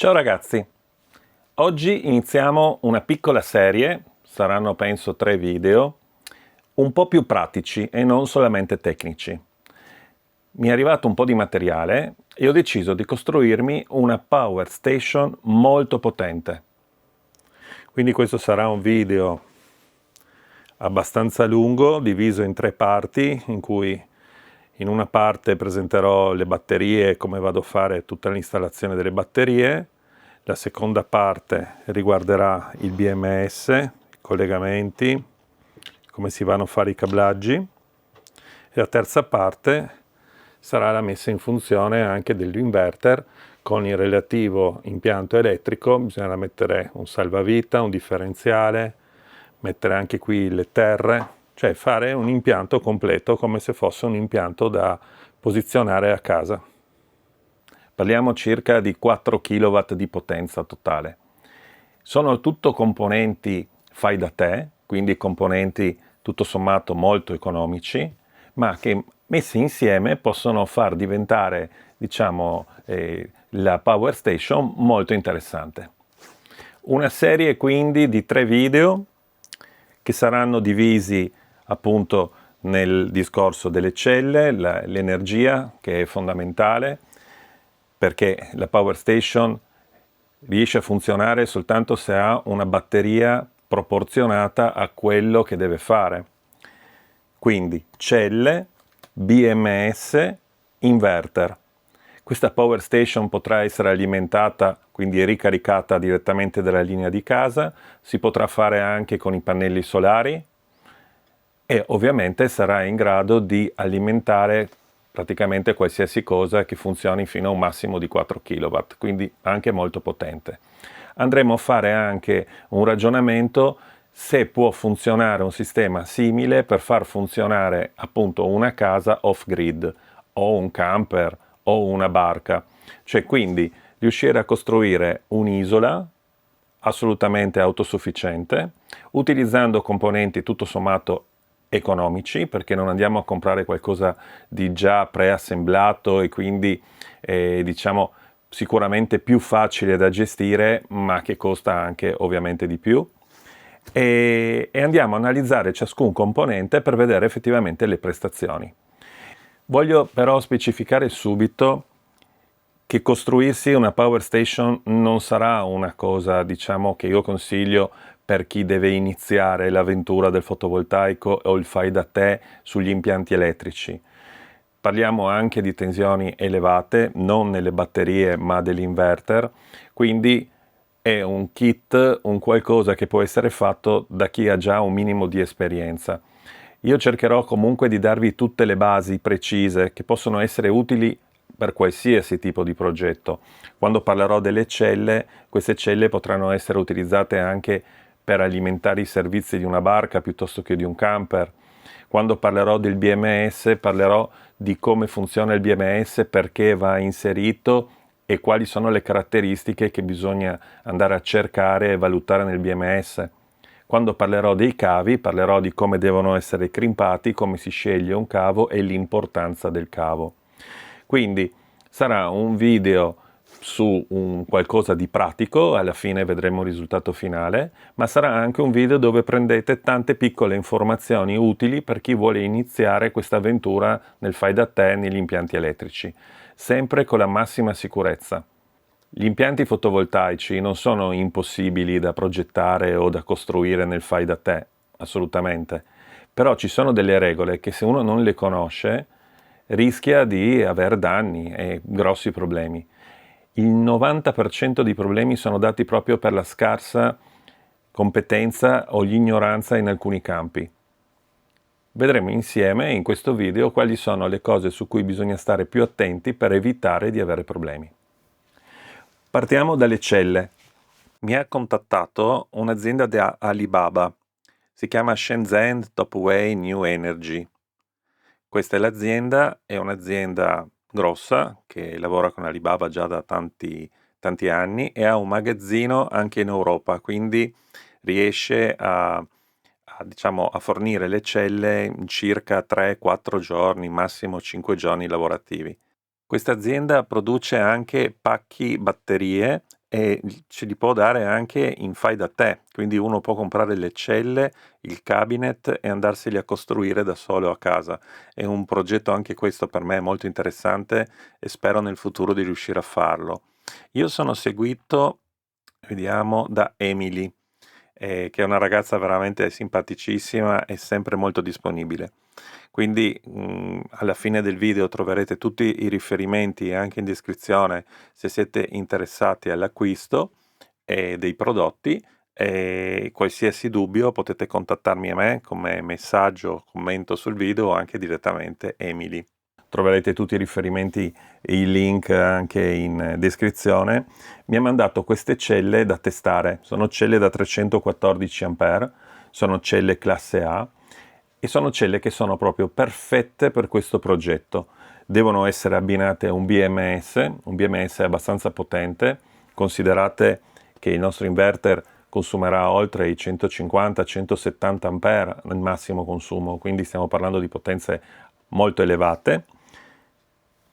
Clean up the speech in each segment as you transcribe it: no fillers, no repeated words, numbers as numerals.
Ciao ragazzi, oggi iniziamo una piccola serie, saranno penso 3 video, un po' più pratici e non solamente tecnici. Mi è arrivato un po' di materiale e ho deciso di costruirmi una power station molto potente. Quindi questo sarà un video abbastanza lungo, diviso in 3 parti, in cui in una parte presenterò le batterie e come vado a fare tutta l'installazione delle batterie. La seconda parte riguarderà il BMS, i collegamenti, come si vanno a fare i cablaggi. E la terza parte sarà la messa in funzione anche dell'inverter con il relativo impianto elettrico. Bisognerà mettere un salvavita, un differenziale, mettere anche qui le terre, cioè fare un impianto completo come se fosse un impianto da posizionare a casa. Parliamo circa di 4 kW di potenza totale. Sono tutto componenti fai da te, quindi componenti tutto sommato molto economici, ma che messi insieme possono far diventare, diciamo, la power station molto interessante. Una serie quindi di 3 video che saranno divisi appunto nel discorso delle celle, l'energia che è fondamentale, perché la power station riesce a funzionare soltanto se ha una batteria proporzionata a quello che deve fare. Quindi celle, BMS, inverter. Questa power station potrà essere alimentata, quindi ricaricata direttamente dalla linea di casa, si potrà fare anche con i pannelli solari e ovviamente sarà in grado di alimentare praticamente qualsiasi cosa che funzioni fino a un massimo di 4 kW, quindi anche molto potente. Andremo a fare anche un ragionamento se può funzionare un sistema simile per far funzionare appunto una casa off-grid o un camper o una barca, cioè quindi riuscire a costruire un'isola assolutamente autosufficiente, utilizzando componenti tutto sommato economici, perché non andiamo a comprare qualcosa di già preassemblato e quindi diciamo sicuramente più facile da gestire, ma che costa anche ovviamente di più. E andiamo a analizzare ciascun componente per vedere effettivamente le prestazioni. Voglio però specificare subito che costruirsi una power station non sarà una cosa, diciamo, che io consiglio per chi deve iniziare l'avventura del fotovoltaico o il fai da te sugli impianti elettrici. Parliamo anche di tensioni elevate, non nelle batterie ma dell'inverter, quindi è un kit, un qualcosa che può essere fatto da chi ha già un minimo di esperienza. Io cercherò comunque di darvi tutte le basi precise che possono essere utili per qualsiasi tipo di progetto. Quando parlerò delle celle, queste celle potranno essere utilizzate anche per alimentare i servizi di una barca piuttosto che di un camper. Quando parlerò del BMS, parlerò di come funziona il BMS, perché va inserito e quali sono le caratteristiche che bisogna andare a cercare e valutare nel BMS. Quando parlerò dei cavi, parlerò di come devono essere crimpati, come si sceglie un cavo e l'importanza del cavo. Quindi sarà un video su un qualcosa di pratico, alla fine vedremo il risultato finale, ma sarà anche un video dove prendete tante piccole informazioni utili per chi vuole iniziare questa avventura nel fai da te negli impianti elettrici, sempre con la massima sicurezza. Gli impianti fotovoltaici non sono impossibili da progettare o da costruire nel fai da te, assolutamente, però ci sono delle regole che se uno non le conosce rischia di avere danni e grossi problemi. Il 90% dei problemi sono dati proprio per la scarsa competenza o l'ignoranza in alcuni campi. Vedremo insieme in questo video quali sono le cose su cui bisogna stare più attenti per evitare di avere problemi. Partiamo dalle celle. Mi ha contattato un'azienda di Alibaba, si chiama Shenzhen Topway New Energy. Questa è l'azienda, è un'azienda grossa che lavora con Alibaba già da tanti anni e ha un magazzino anche in Europa, quindi riesce diciamo, a fornire le celle in circa 3-4 giorni, massimo 5 giorni lavorativi. Questa azienda produce anche pacchi batterie e ce li può dare anche in fai da te, quindi uno può comprare le celle, il cabinet e andarseli a costruire da solo a casa. È un progetto anche questo per me molto interessante e spero nel futuro di riuscire a farlo. Io sono seguito, vediamo, da Emily, che è una ragazza veramente simpaticissima e sempre molto disponibile. Quindi alla fine del video troverete tutti i riferimenti anche in descrizione se siete interessati all'acquisto dei prodotti, e qualsiasi dubbio potete contattarmi a me come messaggio, commento sul video o anche direttamente Emily. Troverete tutti i riferimenti e i link anche in descrizione. Mi ha mandato queste celle da testare, sono celle da 314 A, sono celle classe A e sono celle che sono proprio perfette per questo progetto. Devono essere abbinate a un BMS abbastanza potente. Considerate che il nostro inverter consumerà oltre i 150-170 A nel massimo consumo, quindi stiamo parlando di potenze molto elevate,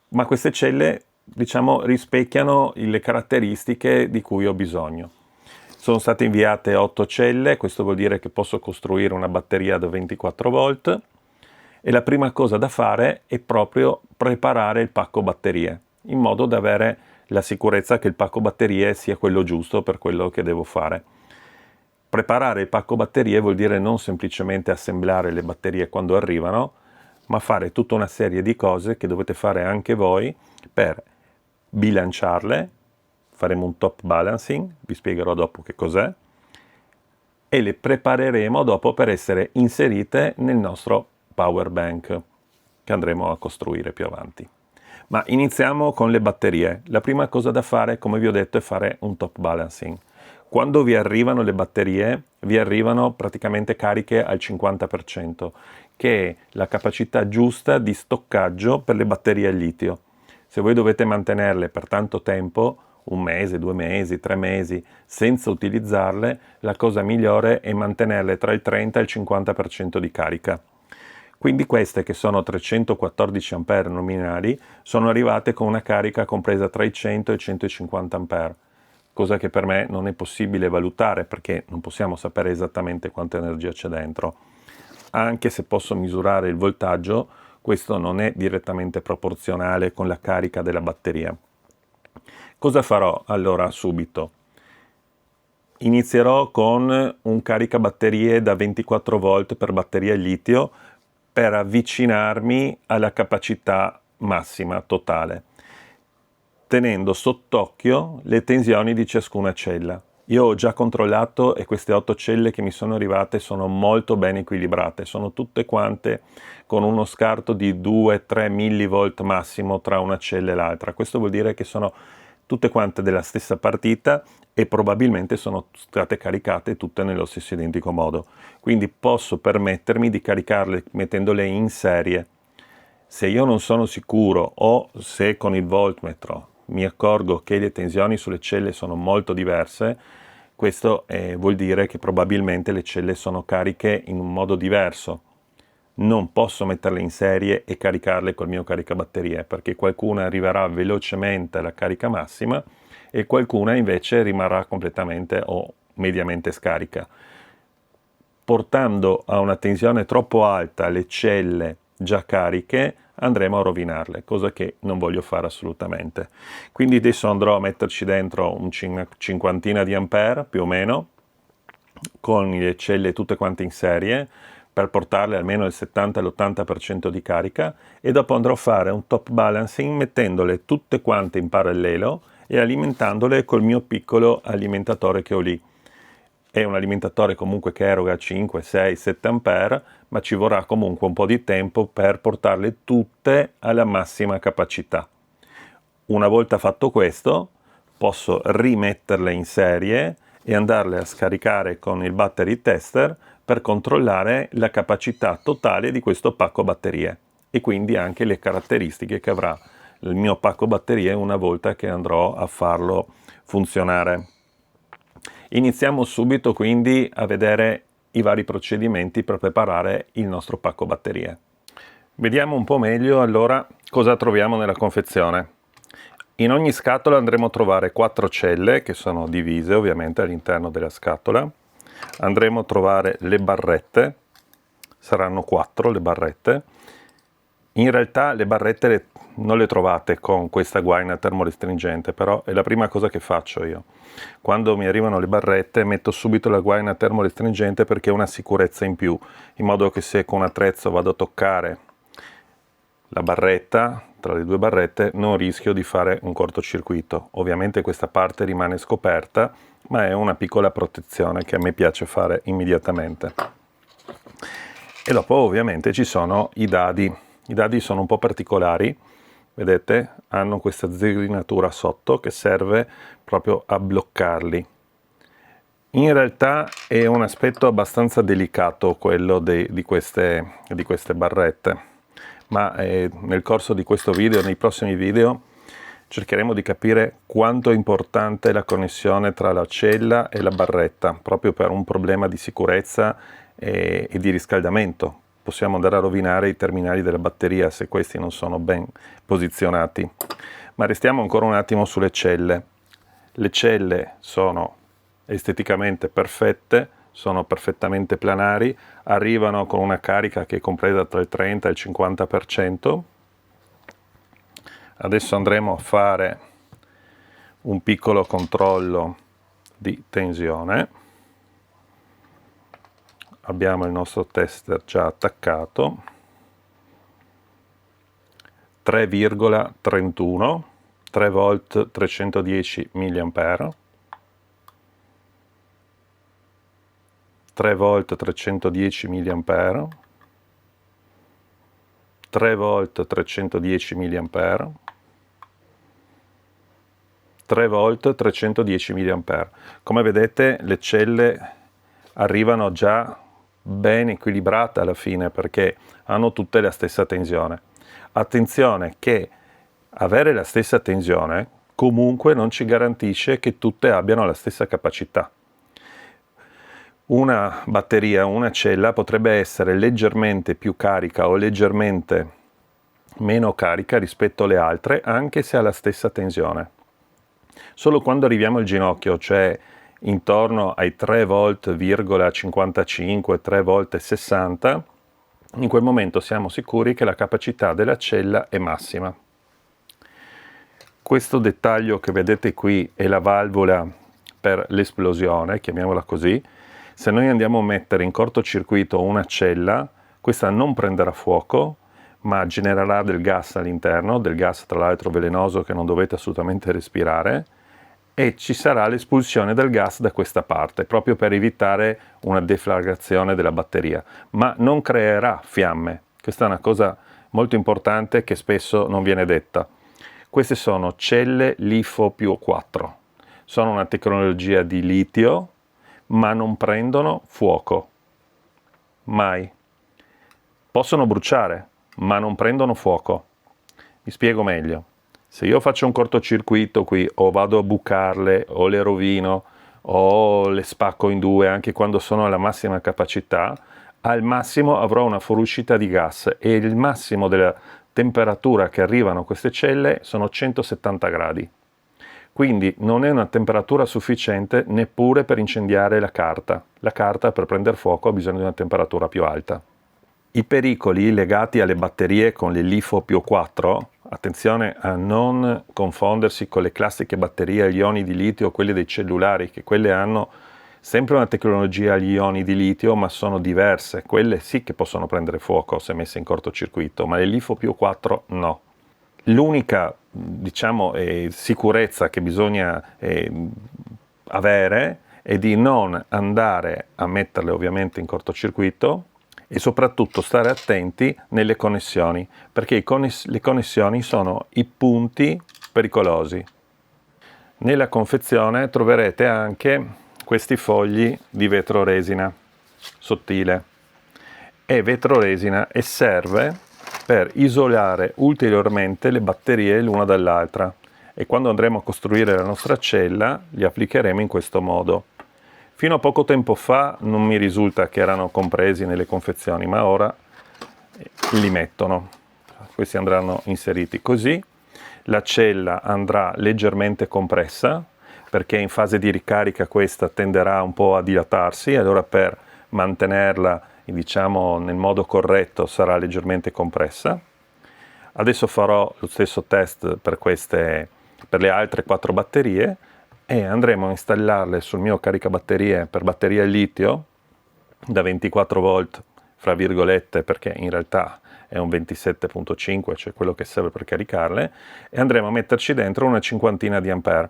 ma queste celle, diciamo, rispecchiano le caratteristiche di cui ho bisogno. Sono state inviate 8 celle, questo vuol dire che posso costruire una batteria da 24 volt e la prima cosa da fare è proprio preparare il pacco batterie, in modo da avere la sicurezza che il pacco batterie sia quello giusto per quello che devo fare. Preparare il pacco batterie vuol dire non semplicemente assemblare le batterie quando arrivano, ma fare tutta una serie di cose che dovete fare anche voi per bilanciarle. Faremo un top balancing, vi spiegherò dopo che cos'è, e le prepareremo dopo per essere inserite nel nostro power bank che andremo a costruire più avanti. Ma iniziamo con le batterie. La prima cosa da fare, come vi ho detto, è fare un top balancing. Quando vi arrivano le batterie, vi arrivano praticamente cariche al 50%, che è la capacità giusta di stoccaggio per le batterie al litio. Se voi dovete mantenerle per tanto tempo, 1 mese, 2 mesi, 3 mesi, senza utilizzarle, la cosa migliore è mantenerle tra il 30 e il 50% di carica. Quindi queste, che sono 314 A nominali, sono arrivate con una carica compresa tra i 100 e i 150 A, cosa che per me non è possibile valutare perché non possiamo sapere esattamente quanta energia c'è dentro. Anche se posso misurare il voltaggio, questo non è direttamente proporzionale con la carica della batteria. Cosa farò allora subito? Inizierò con un caricabatterie da 24 volt per batteria litio per avvicinarmi alla capacità massima totale, tenendo sott'occhio le tensioni di ciascuna cella. Io ho già controllato e queste 8 celle che mi sono arrivate sono molto ben equilibrate, sono tutte quante con uno scarto di 2-3 millivolt massimo tra una cella e l'altra. Questo vuol dire che sono tutte quante della stessa partita e probabilmente sono state caricate tutte nello stesso identico modo. Quindi posso permettermi di caricarle mettendole in serie. Se io non sono sicuro o se con il voltmetro mi accorgo che le tensioni sulle celle sono molto diverse, questo vuol dire che probabilmente le celle sono cariche in un modo diverso. Non posso metterle in serie e caricarle col mio caricabatterie, perché qualcuna arriverà velocemente alla carica massima e qualcuna invece rimarrà completamente o mediamente scarica. Portando a una tensione troppo alta le celle già cariche, andremo a rovinarle, cosa che non voglio fare assolutamente. Quindi adesso andrò a metterci dentro un cinquantina di ampere, più o meno, con le celle tutte quante in serie, per portarle almeno il 70-l'80% di carica, e dopo andrò a fare un top balancing mettendole tutte quante in parallelo e alimentandole col mio piccolo alimentatore che ho lì. È un alimentatore comunque che eroga 5, 6, 7 ampere, ma ci vorrà comunque un po' di tempo per portarle tutte alla massima capacità. Una volta fatto questo, posso rimetterle in serie e andarle a scaricare con il battery tester per controllare la capacità totale di questo pacco batterie e quindi anche le caratteristiche che avrà il mio pacco batterie una volta che andrò a farlo funzionare. Iniziamo subito quindi a vedere i vari procedimenti per preparare il nostro pacco batterie. Vediamo un po' meglio allora cosa troviamo nella confezione. In ogni scatola andremo a trovare 4 celle che sono divise ovviamente all'interno della scatola. Andremo a trovare le barrette, saranno 4 le barrette. In realtà le barrette non le trovate con questa guaina termorestringente, però è la prima cosa che faccio io. Quando mi arrivano le barrette metto subito la guaina termorestringente perché è una sicurezza in più, in modo che se con un attrezzo vado a toccare la barretta, tra le 2 barrette, non rischio di fare un cortocircuito. Ovviamente questa parte rimane scoperta, ma è una piccola protezione che a me piace fare immediatamente. E dopo ovviamente ci sono i dadi. I dadi sono un po' particolari, vedete? Hanno questa zegrinatura sotto che serve proprio a bloccarli. In realtà è un aspetto abbastanza delicato quello di queste barrette, ma nel corso di questo video, nei prossimi video, cercheremo di capire quanto è importante la connessione tra la cella e la barretta, proprio per un problema di sicurezza e di riscaldamento. Possiamo andare a rovinare i terminali della batteria se questi non sono ben posizionati. Ma restiamo ancora un attimo sulle celle. Le celle sono esteticamente perfette, sono perfettamente planari, arrivano con una carica che è compresa tra il 30 e il 50%. Adesso andremo a fare un piccolo controllo di tensione. Abbiamo il nostro tester già attaccato, 3,31, 3 volt 310 mA, 3 volt 310 mA, 3 volt 310 mA, 3 volt 310 mA. Come vedete le celle arrivano già ben equilibrate alla fine perché hanno tutte la stessa tensione. Attenzione che avere la stessa tensione comunque non ci garantisce che tutte abbiano la stessa capacità. Una batteria, una cella potrebbe essere leggermente più carica o leggermente meno carica rispetto alle altre, anche se ha la stessa tensione. Solo quando arriviamo al ginocchio, cioè intorno ai 3 volt,55, 3 volt e 60, in quel momento siamo sicuri che la capacità della cella è massima. Questo dettaglio che vedete qui è la valvola per l'esplosione, chiamiamola così. Se noi andiamo a mettere in cortocircuito una cella, questa non prenderà fuoco, ma genererà del gas all'interno, del gas tra l'altro velenoso che non dovete assolutamente respirare, e ci sarà l'espulsione del gas da questa parte, proprio per evitare una deflagrazione della batteria, ma non creerà fiamme. Questa è una cosa molto importante che spesso non viene detta. Queste sono celle LiFePO4, sono una tecnologia di litio, ma non prendono fuoco, mai. Possono bruciare, ma non prendono fuoco. Mi spiego meglio. Se io faccio un cortocircuito qui, o vado a bucarle, o le rovino, o le spacco in due anche quando sono alla massima capacità, al massimo avrò una fuoriuscita di gas e il massimo della temperatura che arrivano queste celle sono 170 gradi. Quindi non è una temperatura sufficiente neppure per incendiare la carta. La carta per prendere fuoco ha bisogno di una temperatura più alta. I pericoli legati alle batterie con le LiFePO4, attenzione a non confondersi con le classiche batterie agli ioni di litio o quelle dei cellulari, che quelle hanno sempre una tecnologia agli ioni di litio, ma sono diverse. Quelle sì che possono prendere fuoco se messe in cortocircuito, ma le LiFePO4 no. L'unica, diciamo, sicurezza che bisogna avere è di non andare a metterle ovviamente in cortocircuito e soprattutto stare attenti nelle connessioni, perché le connessioni sono i punti pericolosi. Nella confezione troverete anche questi fogli di vetroresina sottile. È vetroresina e serve per isolare ulteriormente le batterie l'una dall'altra, e quando andremo a costruire la nostra cella li applicheremo in questo modo. Fino a poco tempo fa non mi risulta che erano compresi nelle confezioni, ma ora li mettono. Questi andranno inseriti così. la cella andrà leggermente compressa, perché in fase di ricarica questa tenderà un po' a dilatarsi, allora per mantenerla, diciamo, nel modo corretto sarà leggermente compressa. Adesso farò lo stesso test per le altre 4 batterie e andremo a installarle sul mio caricabatterie per batteria al litio da 24 volt, fra virgolette, perché in realtà è un 27.5, cioè quello che serve per caricarle, e andremo a metterci dentro una cinquantina di ampere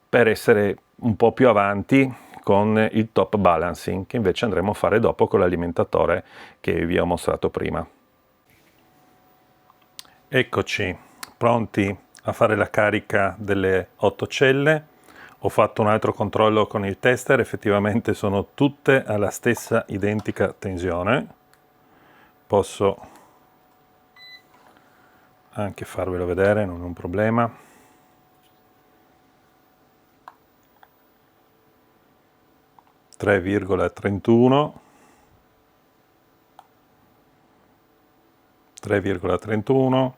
per essere un po' più avanti con il top balancing, che invece andremo a fare dopo con l'alimentatore che vi ho mostrato prima. Eccoci pronti a fare la carica delle 8 celle. Ho fatto un altro controllo con il tester, effettivamente sono tutte alla stessa identica tensione. Posso anche farvelo vedere, non è un problema. (3,31) 3,31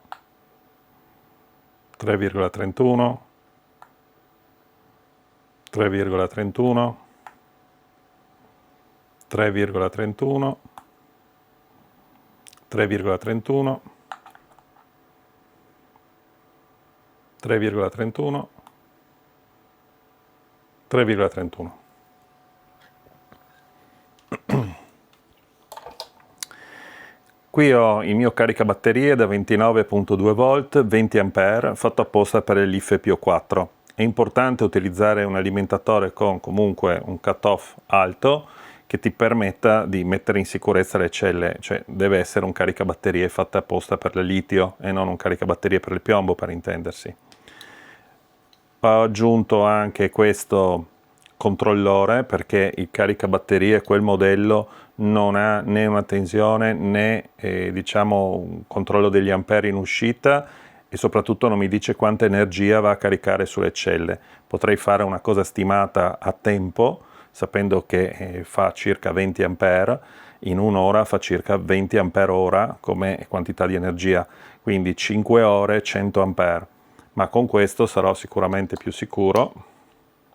3,31 3,31 3,31 3,31 3,31 3,31. Qui ho il mio caricabatterie da 29.2 volt, 20 A, fatto apposta per il LiFePO4. È importante utilizzare un alimentatore con comunque un cut-off alto che ti permetta di mettere in sicurezza le celle, cioè deve essere un caricabatterie fatto apposta per il litio e non un caricabatterie per il piombo, per intendersi. Ho aggiunto anche questo controllore perché il caricabatterie, quel modello, non ha né una tensione né diciamo un controllo degli amperi in uscita e soprattutto non mi dice quanta energia va a caricare sulle celle. Potrei fare una cosa stimata a tempo, sapendo che fa circa 20 ampere, in un'ora fa circa 20 ampere ora come quantità di energia, quindi 5 ore 100 ampere. Ma con questo sarò sicuramente più sicuro,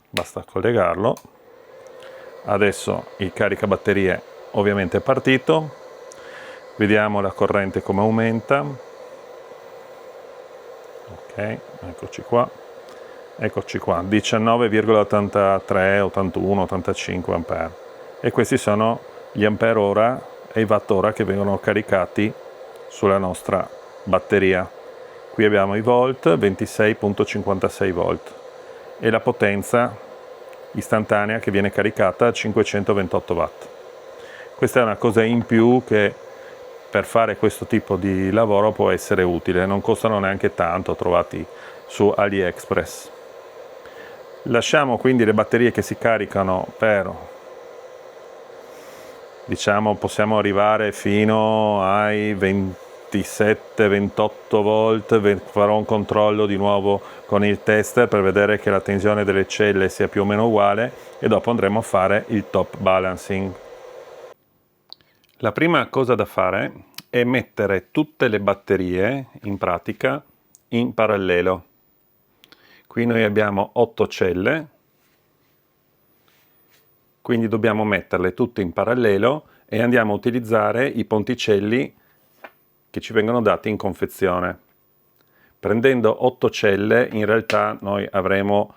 basta collegarlo. Adesso il caricabatterie ovviamente è partito, vediamo la corrente come aumenta. Ok, eccoci qua, 19,83, 81, 85 ampere, e questi sono gli ampere ora e i watt ora che vengono caricati sulla nostra batteria. Qui abbiamo i volt, 26.56 volt, e la potenza istantanea che viene caricata a 528 watt. Questa è una cosa in più che per fare questo tipo di lavoro può essere utile, non costano neanche tanto, trovati su AliExpress. Lasciamo quindi le batterie che si caricano per, diciamo, possiamo arrivare fino ai 27-28 volt, farò un controllo di nuovo con il tester per vedere che la tensione delle celle sia più o meno uguale e dopo andremo a fare il top balancing. La prima cosa da fare è mettere tutte le batterie in pratica in parallelo. Qui noi abbiamo 8 celle, quindi dobbiamo metterle tutte in parallelo e andiamo a utilizzare i ponticelli che ci vengono dati in confezione. Prendendo 8 celle in realtà noi avremo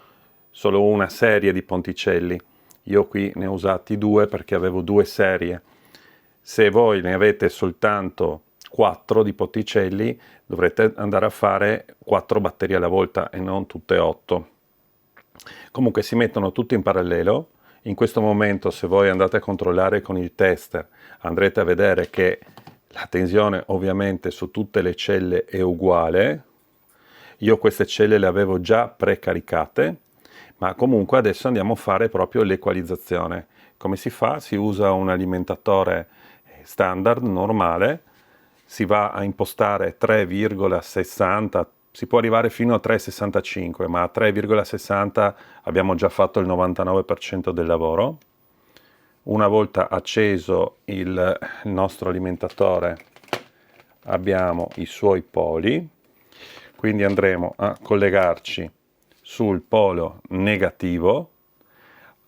solo una serie di ponticelli. Io qui ne ho usati 2 perché avevo 2 serie. Se voi ne avete soltanto 4 di ponticelli dovrete andare a fare 4 batterie alla volta e non tutte 8. Comunque si mettono tutti in parallelo. In questo momento, se voi andate a controllare con il tester, andrete a vedere che la tensione ovviamente su tutte le celle è uguale. Io queste celle le avevo già precaricate, ma comunque adesso andiamo a fare proprio l'equalizzazione. Come si fa? Si usa un alimentatore standard, normale, si va a impostare 3,60, si può arrivare fino a 3,65, ma a 3,60 abbiamo già fatto il 99% del lavoro. Una volta acceso il nostro alimentatore abbiamo i suoi poli. quindi andremo a collegarci sul polo negativo.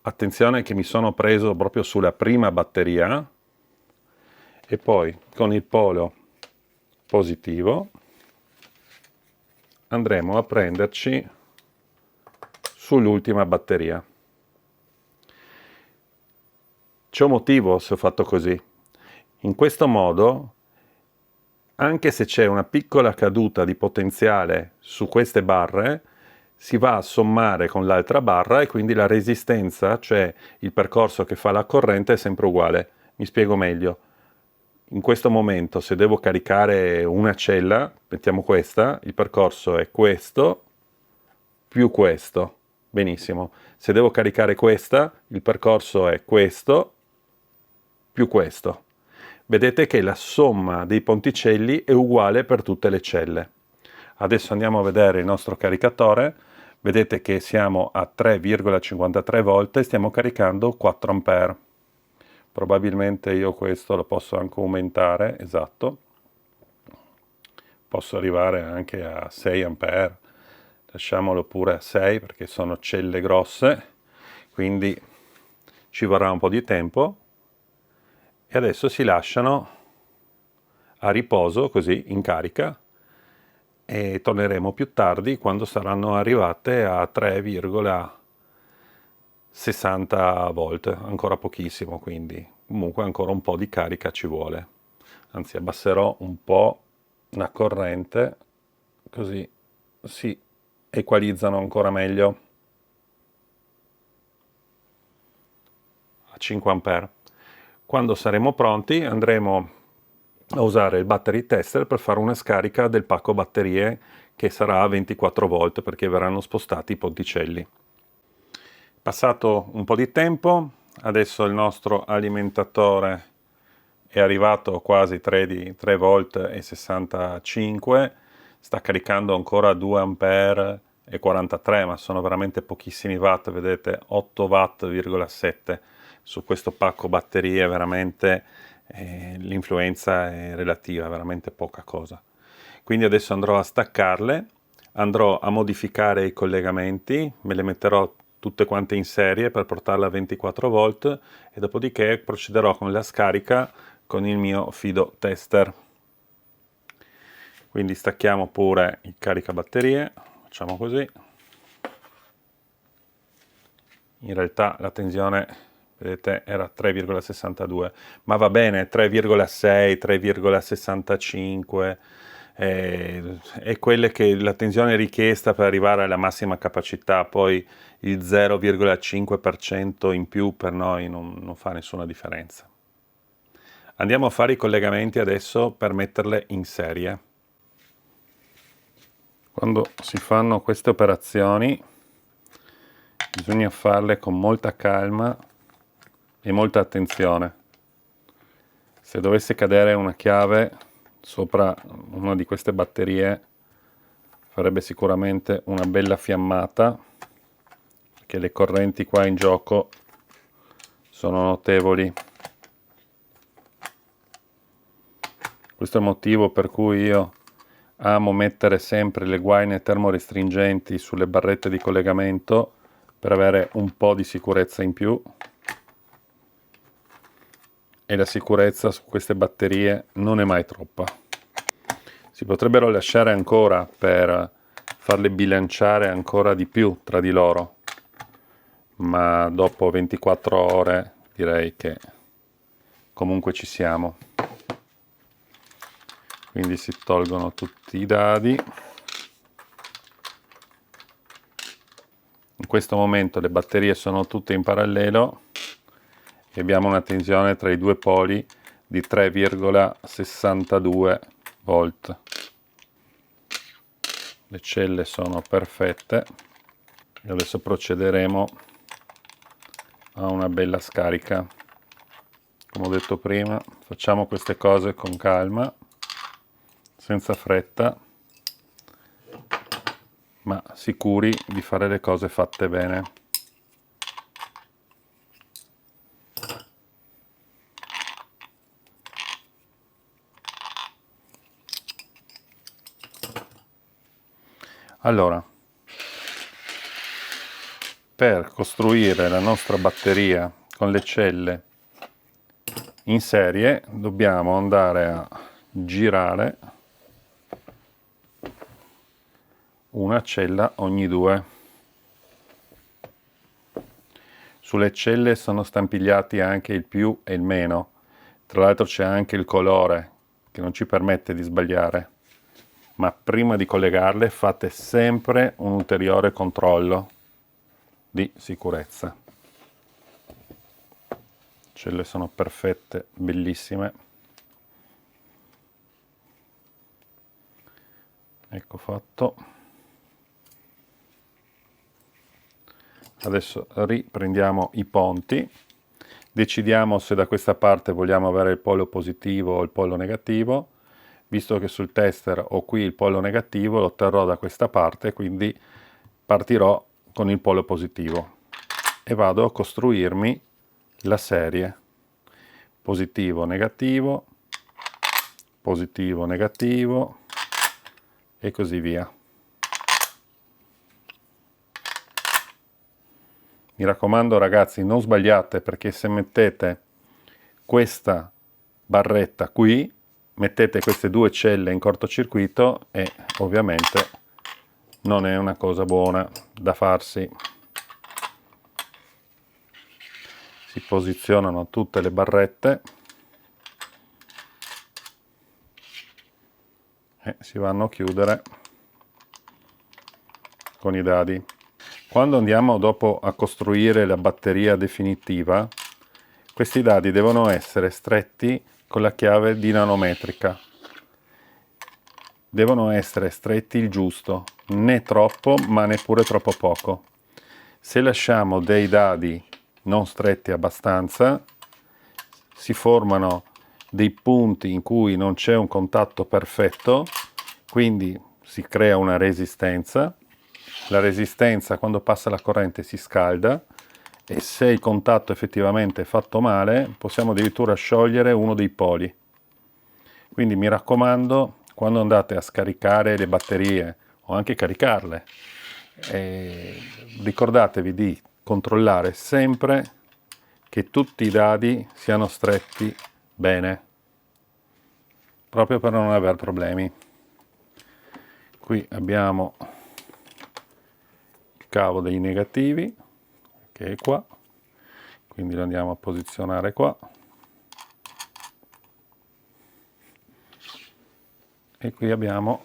Attenzione che mi sono preso proprio sulla prima batteria, e poi con il polo positivo andremo a prenderci sull'ultima batteria. C'è un motivo se ho fatto così. In questo modo, anche se c'è una piccola caduta di potenziale su queste barre, si va a sommare con l'altra barra e quindi la resistenza, cioè il percorso che fa la corrente, è sempre uguale. Mi spiego meglio. In questo momento, se devo caricare una cella, mettiamo questa, il percorso è questo più questo. Benissimo. Se devo caricare questa, il percorso è questo più questo. Vedete che la somma dei ponticelli è uguale per tutte le celle. Adesso andiamo a vedere il nostro caricatore. Vedete che siamo a 3,53 volt e stiamo caricando 4 A. Probabilmente io questo lo posso anche aumentare, esatto. Posso arrivare anche a 6 A. Lasciamolo pure a 6 perché sono celle grosse, quindi ci vorrà un po' di tempo. E adesso si lasciano a riposo, così, in carica, e torneremo più tardi quando saranno arrivate a 3,60 volt, ancora pochissimo, quindi comunque ancora un po' di carica ci vuole. Anzi, abbasserò un po' la corrente, così si equalizzano ancora meglio. A 5 A. Quando saremo pronti andremo a usare il battery tester per fare una scarica del pacco batterie che sarà a 24 volt perché verranno spostati i ponticelli. Passato un po' di tempo, adesso il nostro alimentatore è arrivato a quasi 3 volt e 65, sta caricando ancora 2 ampere e 43, ma sono veramente pochissimi watt, vedete, 8 watt,7 su questo pacco batterie, veramente l'influenza è relativa, veramente poca cosa. Quindi adesso andrò a staccarle, andrò a modificare i collegamenti, me le metterò tutte quante in serie per portarla a 24 volt e dopodiché procederò con la scarica con il mio fido tester. Quindi stacchiamo pure il caricabatterie, facciamo così. In realtà la tensione, vedete, era 3,62, ma va bene, 3,6, 3,65 è quelle che la tensione richiesta per arrivare alla massima capacità, poi il 0,5% in più per noi non fa nessuna differenza. Andiamo a fare i collegamenti adesso per metterle in serie. Quando si fanno queste operazioni bisogna farle con molta calma e molta attenzione. Se dovesse cadere una chiave sopra una di queste batterie farebbe sicuramente una bella fiammata, perché le correnti qua in gioco sono notevoli. Questo è il motivo per cui io amo mettere sempre le guaine termorestringenti sulle barrette di collegamento per avere un po' di sicurezza in più, e la sicurezza su queste batterie non è mai troppa. Si potrebbero lasciare ancora per farle bilanciare ancora di più tra di loro, ma dopo 24 ore direi che comunque ci siamo. Quindi si tolgono tutti i dadi. In questo momento le batterie sono tutte in parallelo e abbiamo una tensione tra i due poli di 3,62 volt. Le celle sono perfette e adesso procederemo a una bella scarica. Come ho detto prima, facciamo queste cose con calma, senza fretta, ma sicuri di fare le cose fatte bene. Allora, per costruire la nostra batteria con le celle in serie dobbiamo andare a girare una cella ogni 2. Sulle celle sono stampigliati anche il più e il meno. Tra l'altro c'è anche il colore che non ci permette di sbagliare. Ma prima di collegarle fate sempre un ulteriore controllo di sicurezza. Celle sono perfette, bellissime. Ecco fatto. Adesso riprendiamo i ponti, decidiamo se da questa parte vogliamo avere il polo positivo o il polo negativo. Visto che sul tester ho qui il polo negativo, lo terrò da questa parte, quindi partirò con il polo positivo e vado a costruirmi la serie positivo, negativo e così via. Mi raccomando ragazzi, non sbagliate, perché se mettete questa barretta qui, mettete queste 2 celle in cortocircuito e ovviamente non è una cosa buona da farsi. Si posizionano tutte le barrette e si vanno a chiudere con i dadi. Quando andiamo dopo a costruire la batteria definitiva, questi dadi devono essere stretti con la chiave di nanometrica. Devono essere stretti il giusto, né troppo ma neppure troppo poco. Se lasciamo dei dadi non stretti abbastanza, si formano dei punti in cui non c'è un contatto perfetto, quindi si crea una resistenza. La resistenza, quando passa la corrente, si scalda e se il contatto effettivamente è fatto male, possiamo addirittura sciogliere uno dei poli. Quindi mi raccomando, quando andate a scaricare le batterie o anche caricarle, ricordatevi di controllare sempre che tutti i dadi siano stretti bene, proprio per non avere problemi. Qui abbiamo il cavo dei negativi, che è qua, quindi lo andiamo a posizionare qua. E qui abbiamo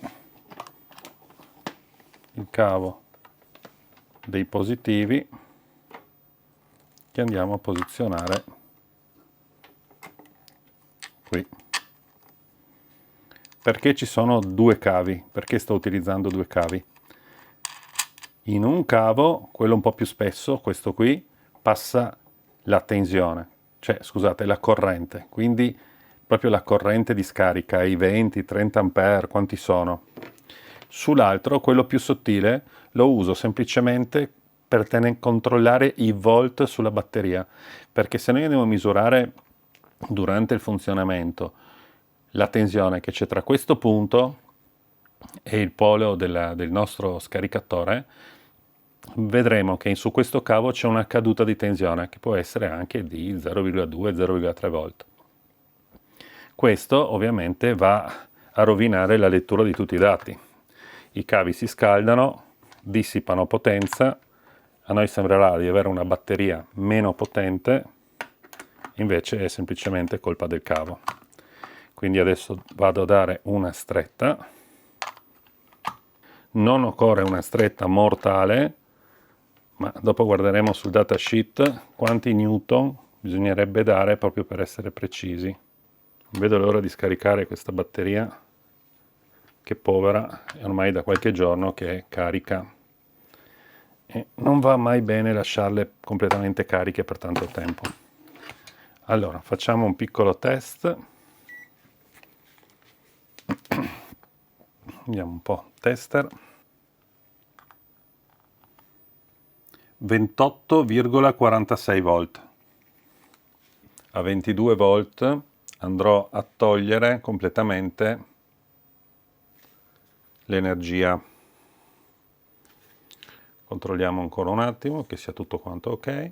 il cavo dei positivi che andiamo a posizionare qui. Perché ci sono 2 cavi? Perché sto utilizzando 2 cavi? In un cavo, quello un po' più spesso, questo qui, passa la tensione, cioè scusate, la corrente, quindi proprio la corrente di scarica, i 20-30 ampere, quanti sono. Sull'altro, quello più sottile, lo uso semplicemente per controllare i volt sulla batteria, perché se noi andiamo a misurare durante il funzionamento la tensione che c'è tra questo punto e il polo del nostro scaricatore, vedremo che su questo cavo c'è una caduta di tensione che può essere anche di 0,2-0,3 volt. Questo ovviamente va a rovinare la lettura di tutti i dati. I cavi si scaldano, dissipano potenza, a noi sembrerà di avere una batteria meno potente, invece è semplicemente colpa del cavo. Quindi adesso vado a dare una stretta. Non occorre una stretta mortale, ma dopo guarderemo sul datasheet quanti newton bisognerebbe dare proprio per essere precisi. Non vedo l'ora di scaricare questa batteria, che povera, è ormai da qualche giorno che è carica. E non va mai bene lasciarle completamente cariche per tanto tempo. Allora, facciamo un piccolo test. Vediamo un po', tester. 28,46 volt. A 22 volt andrò a togliere completamente l'energia. Controlliamo ancora un attimo che sia tutto quanto ok.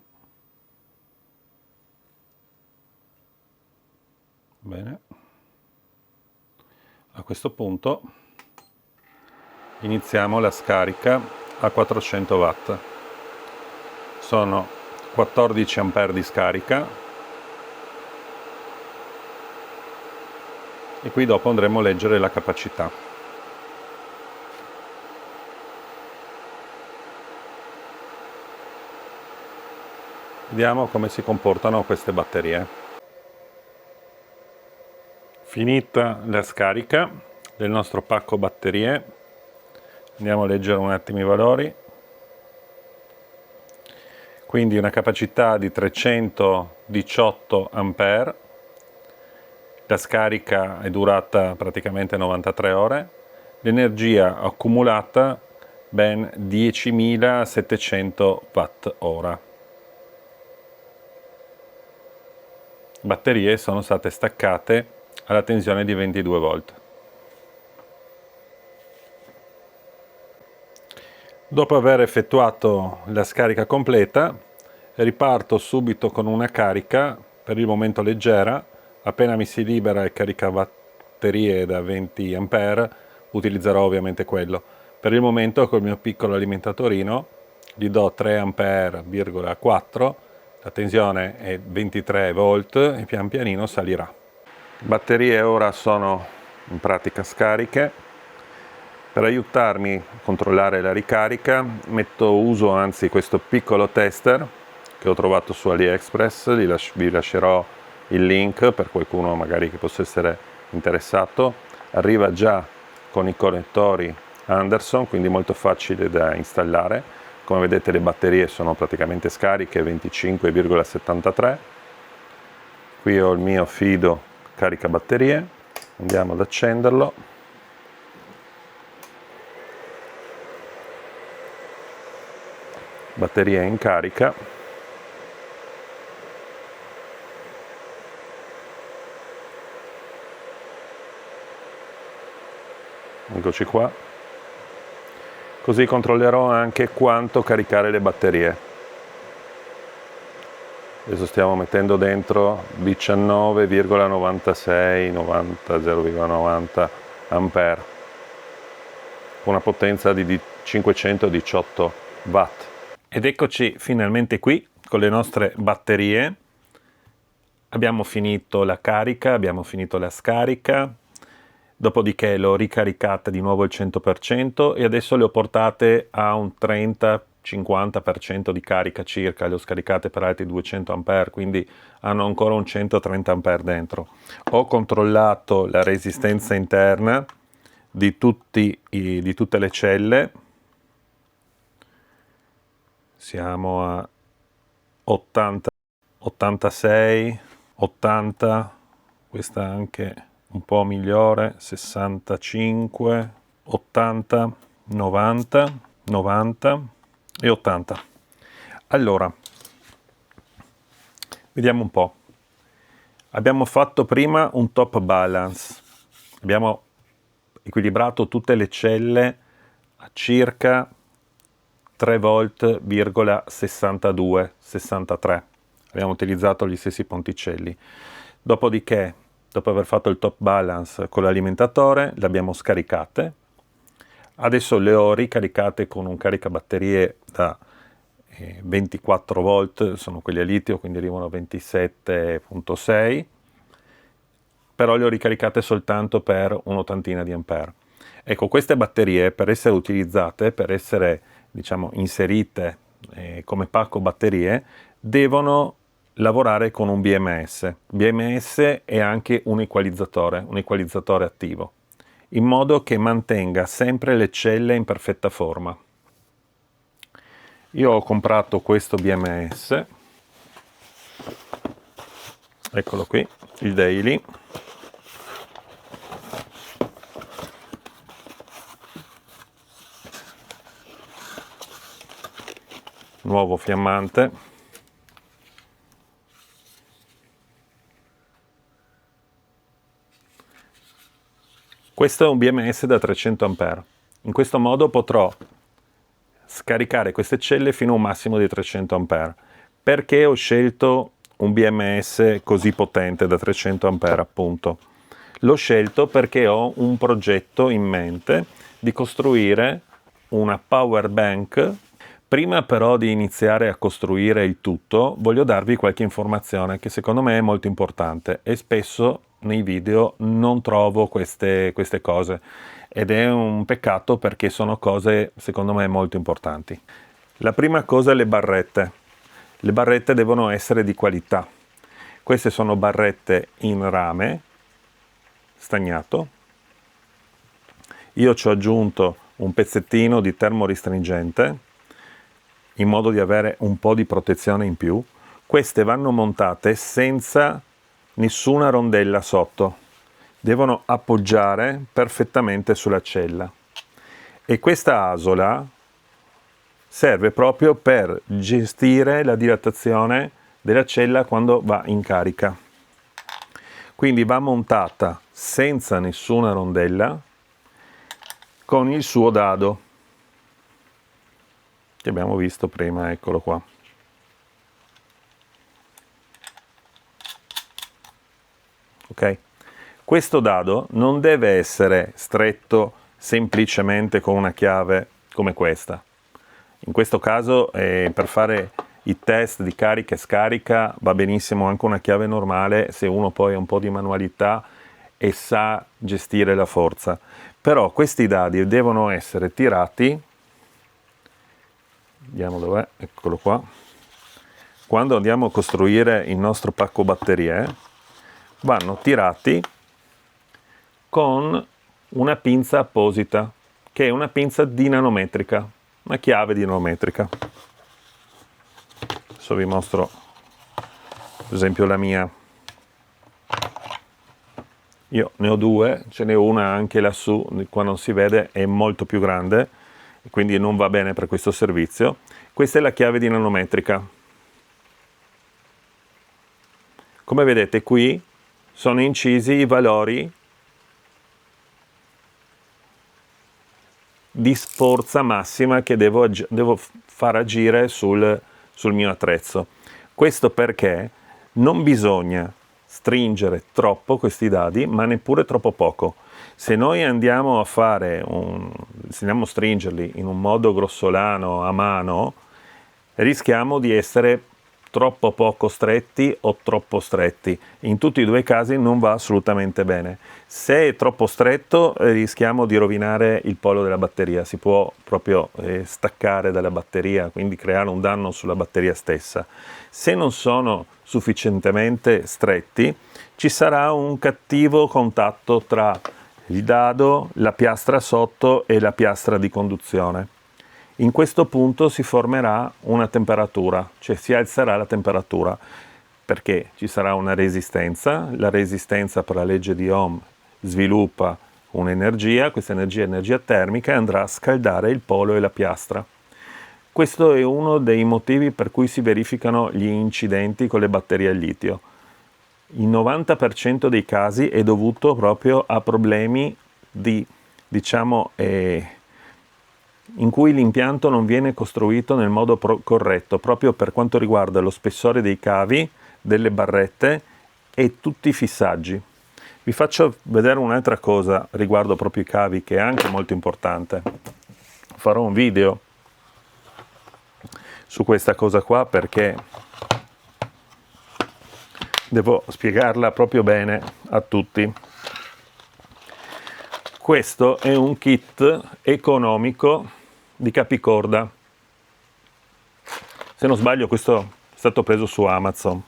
Bene. A questo punto iniziamo la scarica a 400 watt. Sono 14 ampere di scarica e qui dopo andremo a leggere la capacità. Vediamo come si comportano queste batterie. Finita la scarica del nostro pacco batterie, andiamo a leggere un attimo i valori. Quindi una capacità di 318 ampere, la scarica è durata praticamente 93 ore, l'energia accumulata ben 10.700 watt ora. Batterie sono state staccate alla tensione di 22 volt. Dopo aver effettuato la scarica completa, riparto subito con una carica, per il momento leggera. Appena mi si libera il caricabatterie da 20 A, utilizzerò ovviamente quello. Per il momento col mio piccolo alimentatorino gli do 3,4 A, la tensione è 23 volt e pian pianino salirà. Batterie ora sono in pratica scariche. Per aiutarmi a controllare la ricarica uso anzi questo piccolo tester che ho trovato su AliExpress, vi lascerò il link per qualcuno magari che possa essere interessato. Arriva già con i connettori Anderson, quindi molto facile da installare. Come vedete le batterie sono praticamente scariche, 25,73. Qui ho il mio fido caricabatterie, andiamo ad accenderlo. Batteria in carica. Eccoci qua. Così controllerò anche quanto caricare le batterie. Adesso stiamo mettendo dentro 19,96, 0,90 ampere, con una potenza di 518 watt. Ed eccoci finalmente qui con le nostre batterie. Abbiamo finito la carica, abbiamo finito la scarica, dopodiché l'ho ricaricata di nuovo al 100% e adesso le ho portate a un 30-50% di carica circa, le ho scaricate per altri 200 A, quindi hanno ancora un 130 A dentro. Ho controllato la resistenza interna di tutte le celle. Siamo a 80, 86, 80, questa anche un po' migliore, 65, 80, 90, 90 e 80. Allora, vediamo un po'. Abbiamo fatto prima un top balance, abbiamo equilibrato tutte le celle a circa 3 volt,62, 63. Abbiamo utilizzato gli stessi ponticelli. Dopodiché, dopo aver fatto il top balance con l'alimentatore, le abbiamo scaricate. Adesso le ho ricaricate con un caricabatterie da 24 volt, sono quelli a litio, quindi arrivano a 27,6, però le ho ricaricate soltanto per un'ottantina di ampere. Ecco, queste batterie per essere utilizzate, per essere diciamo inserite come pacco batterie, devono lavorare con un BMS. BMS è anche un equalizzatore attivo, in modo che mantenga sempre le celle in perfetta forma. Io ho comprato questo BMS, eccolo qui, il Daily. Nuovo fiammante. Questo è un BMS da 300 A. In questo modo potrò scaricare queste celle fino a un massimo di 300 A. Perché ho scelto un BMS così potente da 300 A appunto? L'ho scelto perché ho un progetto in mente di costruire una power bank. Prima però di iniziare a costruire il tutto, voglio darvi qualche informazione che secondo me è molto importante e spesso nei video non trovo queste cose ed è un peccato perché sono cose secondo me molto importanti. La prima cosa è le barrette. Le barrette devono essere di qualità. Queste sono barrette in rame stagnato. Io ci ho aggiunto un pezzettino di termoristringente in modo di avere un po' di protezione in più. Queste vanno montate senza nessuna rondella sotto, devono appoggiare perfettamente sulla cella e questa asola serve proprio per gestire la dilatazione della cella quando va in carica. Quindi va montata senza nessuna rondella con il suo dado che abbiamo visto prima, eccolo qua. Ok? Questo dado non deve essere stretto semplicemente con una chiave come questa. In questo caso per fare i test di carica e scarica va benissimo anche una chiave normale se uno poi ha un po' di manualità e sa gestire la forza. Però questi dadi devono essere tirati, vediamo dov'è, eccolo qua. Quando andiamo a costruire il nostro pacco batterie, vanno tirati con una pinza apposita, che è una pinza dinamometrica, una chiave dinamometrica. Adesso vi mostro, per esempio, la mia. Io ne ho due, ce n'è una anche lassù, qua non si vede, è molto più grande, quindi non va bene per questo servizio. Questa è la chiave dinamometrica. Come vedete qui sono incisi i valori di forza massima che devo far agire sul mio attrezzo. Questo perché non bisogna stringere troppo questi dadi, ma neppure troppo poco. Se noi andiamo a stringerli in un modo grossolano a mano, rischiamo di essere troppo poco stretti o troppo stretti. In tutti e due i casi non va assolutamente bene. Se è troppo stretto rischiamo di rovinare il polo della batteria, si può proprio staccare dalla batteria, quindi creare un danno sulla batteria stessa. Se non sono sufficientemente stretti, ci sarà un cattivo contatto tra il dado, la piastra sotto e la piastra di conduzione. In questo punto si formerà una temperatura, cioè si alzerà la temperatura, perché ci sarà una resistenza, la resistenza per la legge di Ohm sviluppa un'energia, questa energia è energia termica e andrà a scaldare il polo e la piastra. Questo è uno dei motivi per cui si verificano gli incidenti con le batterie al litio. Il 90% dei casi è dovuto proprio a problemi in cui l'impianto non viene costruito nel modo corretto, proprio per quanto riguarda lo spessore dei cavi, delle barrette e tutti i fissaggi. Vi faccio vedere un'altra cosa riguardo proprio i cavi, che è anche molto importante. Farò un video su questa cosa qua perché devo spiegarla proprio bene a tutti. Questo è un kit economico di capicorda. Se non sbaglio questo è stato preso su Amazon.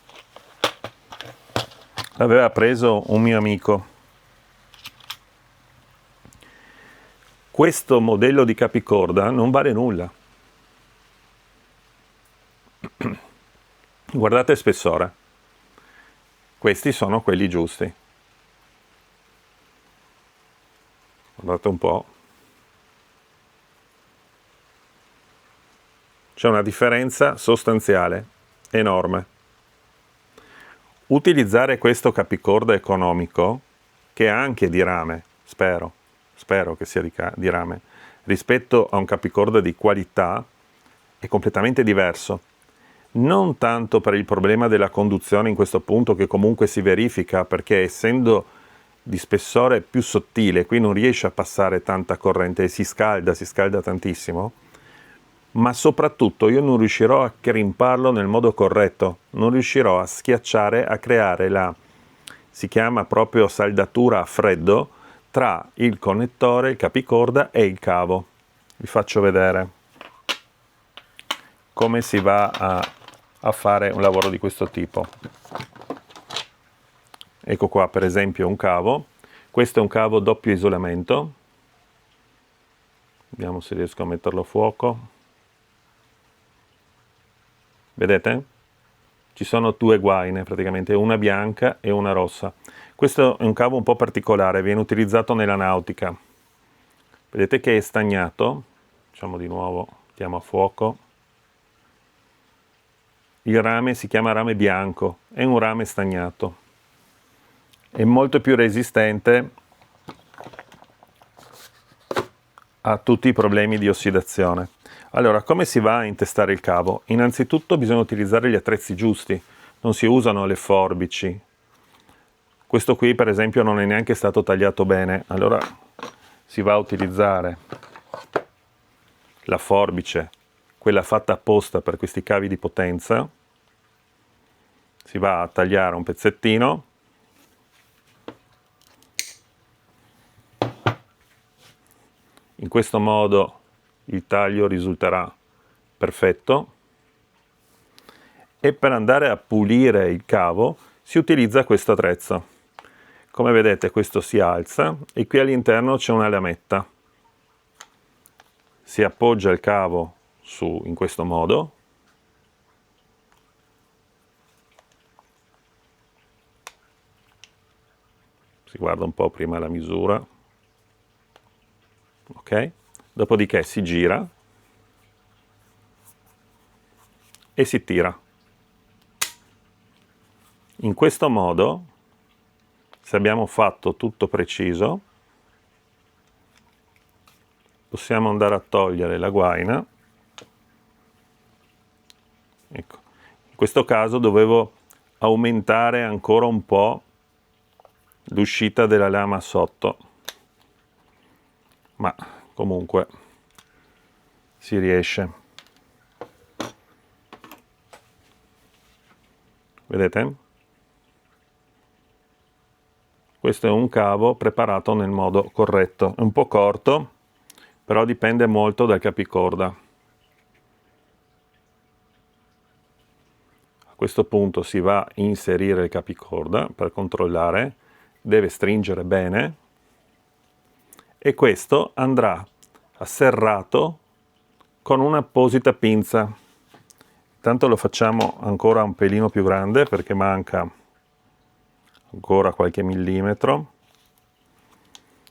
L'aveva preso un mio amico. Questo modello di capicorda non vale nulla. Guardate il spessore. Questi sono quelli giusti. Guardate un po'. C'è una differenza sostanziale, enorme. Utilizzare questo capicorda economico, che è anche di rame, spero che sia di rame, rispetto a un capicorda di qualità è completamente diverso. Non tanto per il problema della conduzione in questo punto, che comunque si verifica, perché essendo di spessore più sottile, qui non riesce a passare tanta corrente e si scalda tantissimo, ma soprattutto io non riuscirò a crimparlo nel modo corretto, non riuscirò a schiacciare, a creare si chiama proprio saldatura a freddo, tra il connettore, il capicorda e il cavo. Vi faccio vedere come si va a fare un lavoro di questo tipo. Ecco qua per esempio un cavo, questo è un cavo doppio isolamento, vediamo se riesco a metterlo a fuoco, vedete? Ci sono due guaine praticamente, una bianca e una rossa. Questo è un cavo un po' particolare, viene utilizzato nella nautica. Vedete che è stagnato, facciamo di nuovo, mettiamo a fuoco. Il rame si chiama rame bianco, è un rame stagnato. È molto più resistente a tutti i problemi di ossidazione. Allora, come si va a intestare il cavo? Innanzitutto bisogna utilizzare gli attrezzi giusti, non si usano le forbici. Questo qui per esempio non è neanche stato tagliato bene, allora si va a utilizzare la forbice, quella fatta apposta per questi cavi di potenza, si va a tagliare un pezzettino, in questo modo il taglio risulterà perfetto e per andare a pulire il cavo si utilizza questo attrezzo. Come vedete questo si alza e qui all'interno c'è una lametta. Si appoggia il cavo su in questo modo. Si guarda un po' prima la misura. Ok? Dopodiché si gira e si tira. In questo modo, se abbiamo fatto tutto preciso, possiamo andare a togliere la guaina. Ecco. In questo caso dovevo aumentare ancora un po' l'uscita della lama sotto, ma comunque si riesce. Vedete? Questo è un cavo preparato nel modo corretto, è un po' corto, però dipende molto dal capicorda. A questo punto si va a inserire il capicorda per controllare, deve stringere bene e questo andrà asserrato con un'apposita pinza. Tanto lo facciamo ancora un pelino più grande perché manca ancora qualche millimetro,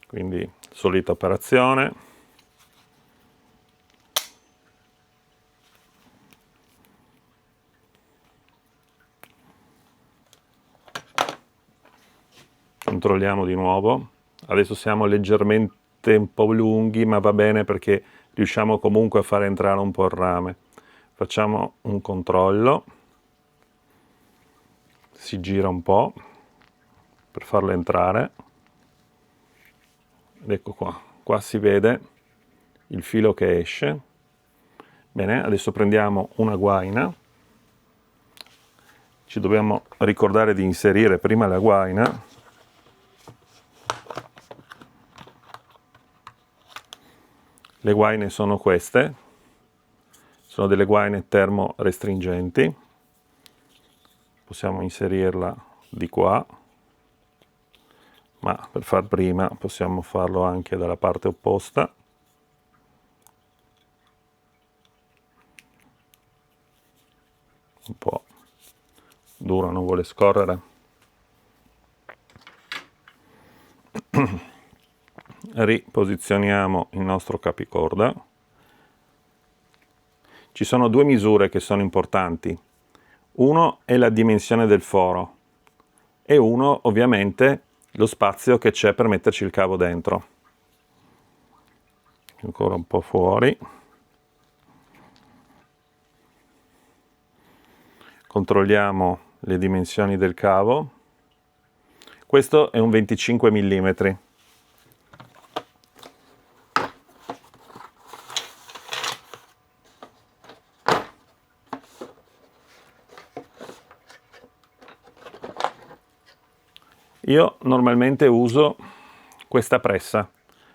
quindi solita operazione. Controlliamo di nuovo, adesso siamo leggermente un po' lunghi, ma va bene perché riusciamo comunque a fare entrare un po' il rame. Facciamo un controllo, si gira un po' per farlo entrare, ed ecco qua si vede il filo che esce. Bene, adesso prendiamo una guaina, ci dobbiamo ricordare di inserire prima la guaina, le guaine sono queste, sono delle guaine termorestringenti, possiamo inserirla di qua, ma per far prima possiamo farlo anche dalla parte opposta. Un po' duro, non vuole scorrere. Riposizioniamo il nostro capicorda. Ci sono due misure che sono importanti. Uno è la dimensione del foro e uno ovviamente lo spazio che c'è per metterci il cavo dentro. ancora un po' fuori. Controlliamo le dimensioni del cavo. Questo è un 25 mm. Io normalmente uso questa pressa.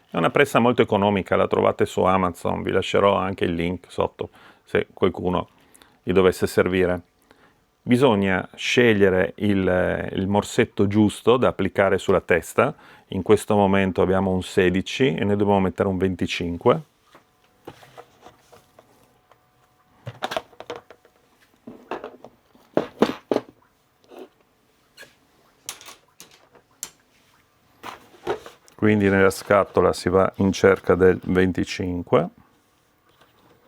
È una pressa molto economica, la trovate su Amazon, vi lascerò anche il link sotto se qualcuno gli dovesse servire. Bisogna scegliere il morsetto giusto da applicare sulla testa. In questo momento abbiamo un 16 e ne dobbiamo mettere un 25. Quindi nella scatola si va in cerca del 25.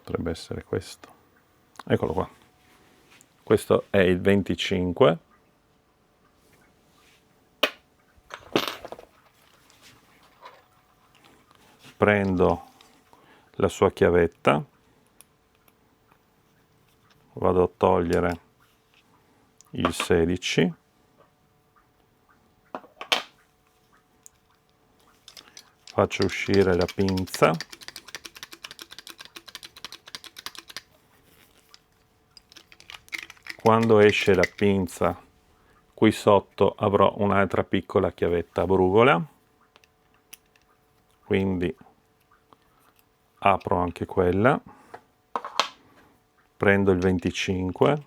Potrebbe essere questo. Eccolo qua. Questo è il 25. Prendo la sua chiavetta, vado a togliere il 16, faccio uscire la pinza, quando esce la pinza qui sotto avrò un'altra piccola chiavetta a brugola, quindi apro anche quella, prendo il 25,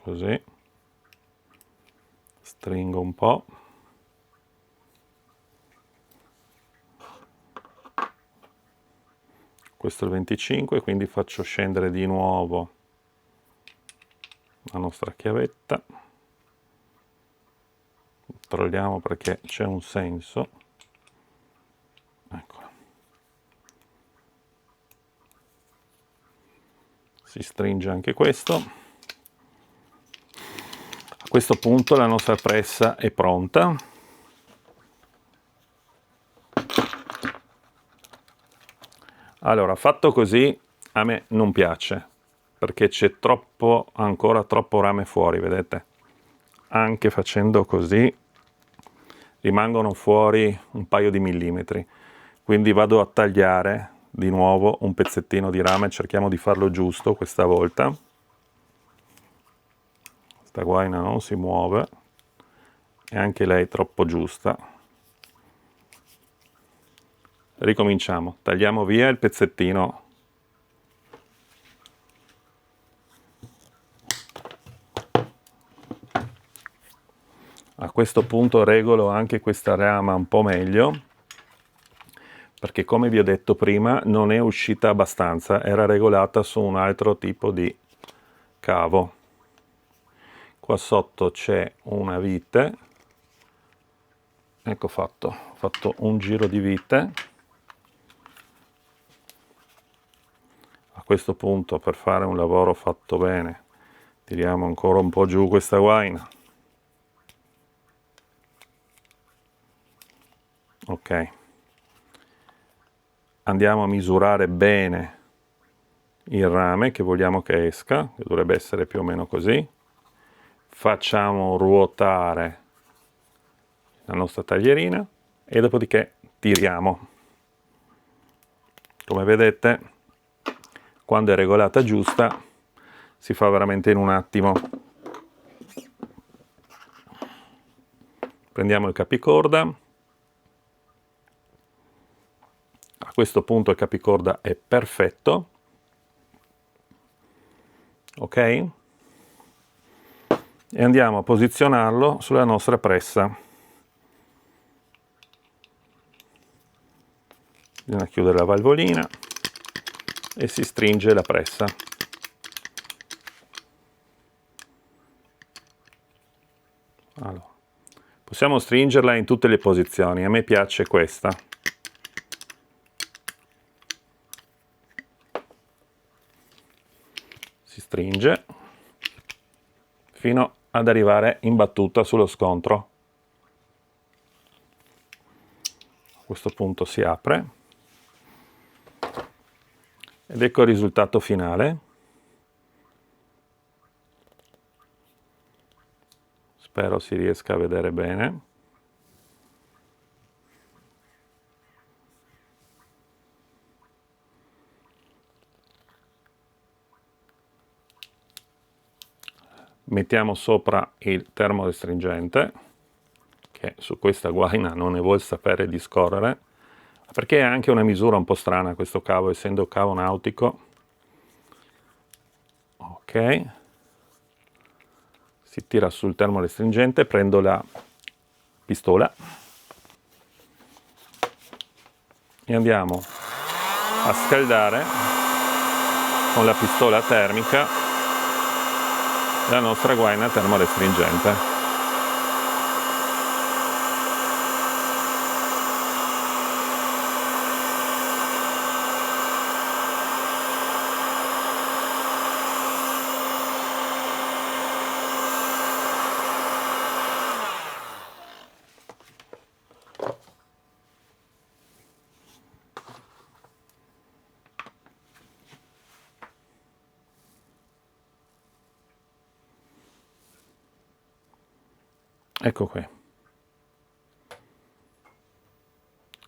così, stringo un po', questo è il 25, quindi faccio scendere di nuovo la nostra chiavetta, controlliamo perché c'è un senso, eccola. Si stringe anche questo. A questo punto la nostra pressa è pronta. Allora, fatto così a me non piace, perché c'è ancora troppo rame fuori, vedete? Anche facendo così rimangono fuori un paio di millimetri. Quindi vado a tagliare di nuovo un pezzettino di rame, cerchiamo di farlo giusto questa volta. Questa guaina non si muove e anche lei è troppo giusta. Ricominciamo, tagliamo via il pezzettino. A questo punto regolo anche questa rama un po' meglio, perché come vi ho detto prima non è uscita abbastanza, era regolata su un altro tipo di cavo. Qua sotto c'è una vite, ecco ho fatto un giro di vite. A questo punto, per fare un lavoro fatto bene, tiriamo ancora un po' giù questa guaina. Ok. Andiamo a misurare bene il rame che vogliamo che esca, che dovrebbe essere più o meno così. Facciamo ruotare la nostra taglierina e dopodiché tiriamo. Come vedete, quando è regolata giusta si fa veramente in un attimo. Prendiamo il capicorda. A questo punto il capicorda è perfetto. Ok? E andiamo a posizionarlo sulla nostra pressa. Bisogna chiudere la valvolina e si stringe la pressa. Allora, possiamo stringerla in tutte le posizioni, a me piace questa. Si stringe fino ad arrivare in battuta sullo scontro. questo punto si apre ed ecco il risultato finale. Spero si riesca a vedere bene. Mettiamo sopra il termorestringente, che su questa guaina non ne vuol sapere di scorrere, perché è anche una misura un po' strana questo cavo, essendo cavo nautico. Ok, si tira sul termorestringente, prendo la pistola e andiamo a scaldare con la pistola termica la nostra guaina termorestringente. Ecco qui.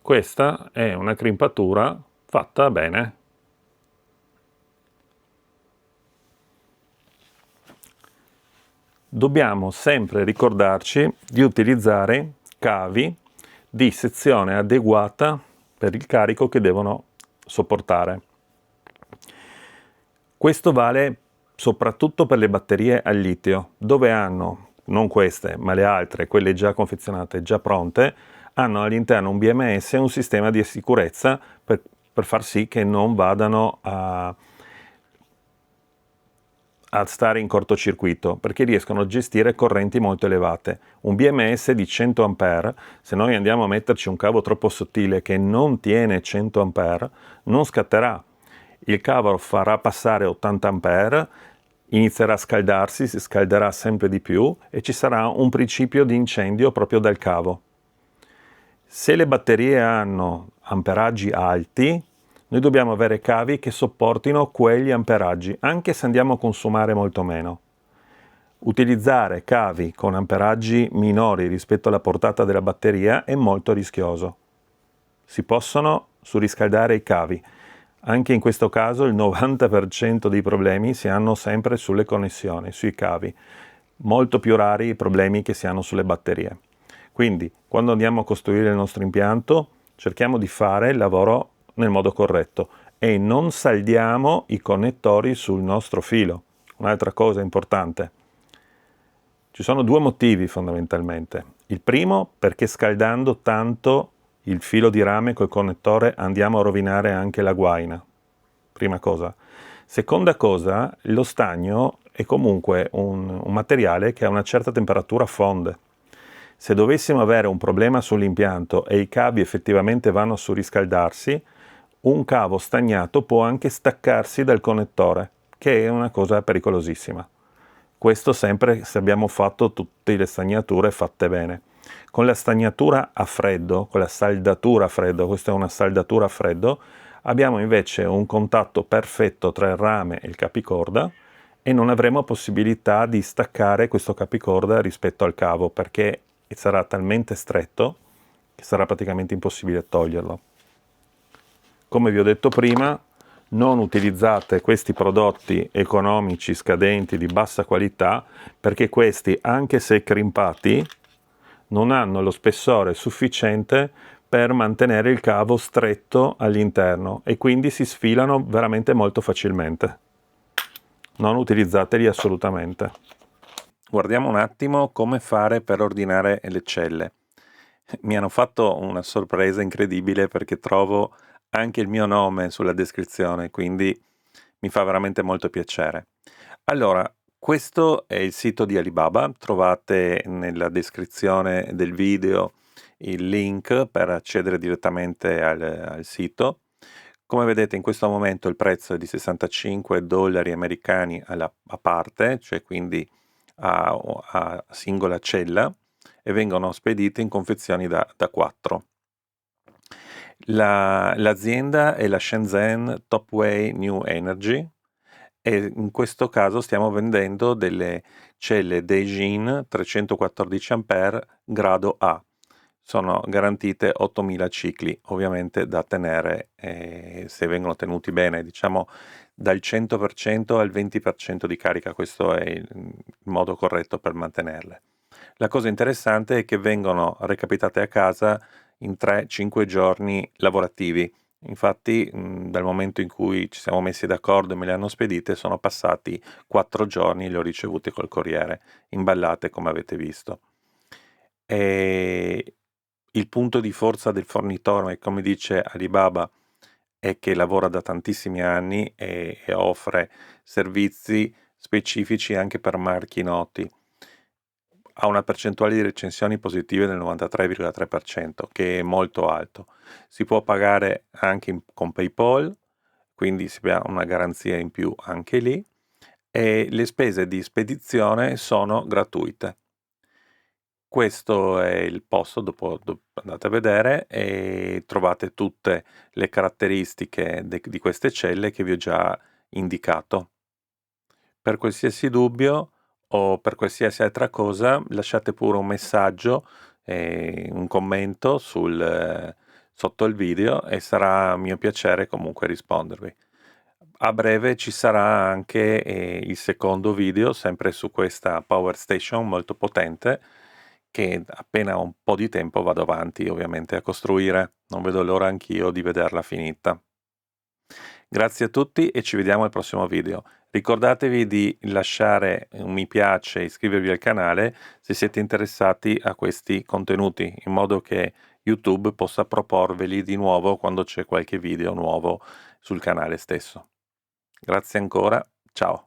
Questa è una crimpatura fatta bene. Dobbiamo sempre ricordarci di utilizzare cavi di sezione adeguata per il carico che devono sopportare. Questo vale soprattutto per le batterie al litio, dove hanno, non queste, ma le altre, quelle già confezionate, già pronte, hanno all'interno un BMS e un sistema di sicurezza per far sì che non vadano a stare in cortocircuito, perché riescono a gestire correnti molto elevate. Un BMS di 100 A, se noi andiamo a metterci un cavo troppo sottile che non tiene 100 A, non scatterà. Il cavo farà passare 80 A, inizierà a scaldarsi, si scalderà sempre di più e ci sarà un principio di incendio proprio dal cavo. Se le batterie hanno amperaggi alti, noi dobbiamo avere cavi che sopportino quegli amperaggi, anche se andiamo a consumare molto meno. Utilizzare cavi con amperaggi minori rispetto alla portata della batteria è molto rischioso. Si possono surriscaldare i cavi. Anche in questo caso il 90% dei problemi si hanno sempre sulle connessioni, sui cavi. Molto più rari i problemi che si hanno sulle batterie. Quindi, quando andiamo a costruire il nostro impianto, cerchiamo di fare il lavoro nel modo corretto e non saldiamo i connettori sul nostro filo. Un'altra cosa importante. Ci sono due motivi fondamentalmente. Il primo, perché scaldando tanto il filo di rame col connettore andiamo a rovinare anche la guaina. Prima cosa. Seconda cosa, lo stagno è comunque un materiale che a una certa temperatura fonde. Se dovessimo avere un problema sull'impianto e i cavi effettivamente vanno a surriscaldarsi, un cavo stagnato può anche staccarsi dal connettore, che è una cosa pericolosissima. Questo sempre se abbiamo fatto tutte le stagnature fatte bene. Con la stagnatura a freddo, con la saldatura a freddo, questa è una saldatura a freddo, abbiamo invece un contatto perfetto tra il rame e il capicorda e non avremo possibilità di staccare questo capicorda rispetto al cavo perché sarà talmente stretto che sarà praticamente impossibile toglierlo. Come vi ho detto prima, non utilizzate questi prodotti economici, scadenti, di bassa qualità, perché questi, anche se crimpati, non hanno lo spessore sufficiente per mantenere il cavo stretto all'interno e quindi si sfilano veramente molto facilmente. Non utilizzateli assolutamente. Guardiamo un attimo come fare per ordinare le celle. Mi hanno fatto una sorpresa incredibile perché trovo anche il mio nome sulla descrizione, quindi mi fa veramente molto piacere. Allora, questo è il sito di Alibaba, trovate nella descrizione del video il link per accedere direttamente al sito. Come vedete in questo momento il prezzo è di 65 dollari americani a parte, cioè quindi a singola cella, e vengono spedite in confezioni da 4. L'azienda è la Shenzhen Topway New Energy e in questo caso stiamo vendendo delle celle Daejin 314 A grado A. Sono garantite 8000 cicli, ovviamente da tenere, se vengono tenuti bene, diciamo dal 100% al 20% di carica, questo è il modo corretto per mantenerle. La cosa interessante è che vengono recapitate a casa in 3-5 giorni lavorativi. Infatti, dal momento in cui ci siamo messi d'accordo e me le hanno spedite, sono passati 4 giorni e le ho ricevute col corriere, imballate come avete visto. E il punto di forza del fornitore, come dice Alibaba, è che lavora da tantissimi anni e offre servizi specifici anche per marchi noti. Ha una percentuale di recensioni positive del 93,3%, che è molto alto. Si può pagare anche con PayPal, quindi si ha una garanzia in più anche lì, e le spese di spedizione sono gratuite. Questo è il posto, dopo andate a vedere e trovate tutte le caratteristiche di queste celle che vi ho già indicato. Per qualsiasi dubbio o per qualsiasi altra cosa lasciate pure un messaggio, un commento sotto il video e sarà mio piacere comunque rispondervi. A breve ci sarà anche il secondo video, sempre su questa Power Station molto potente, che appena ho un po' di tempo vado avanti ovviamente a costruire. Non vedo l'ora anch'io di vederla finita. Grazie a tutti e ci vediamo al prossimo video. Ricordatevi di lasciare un mi piace e iscrivervi al canale se siete interessati a questi contenuti, in modo che YouTube possa proporveli di nuovo quando c'è qualche video nuovo sul canale stesso. Grazie ancora, ciao!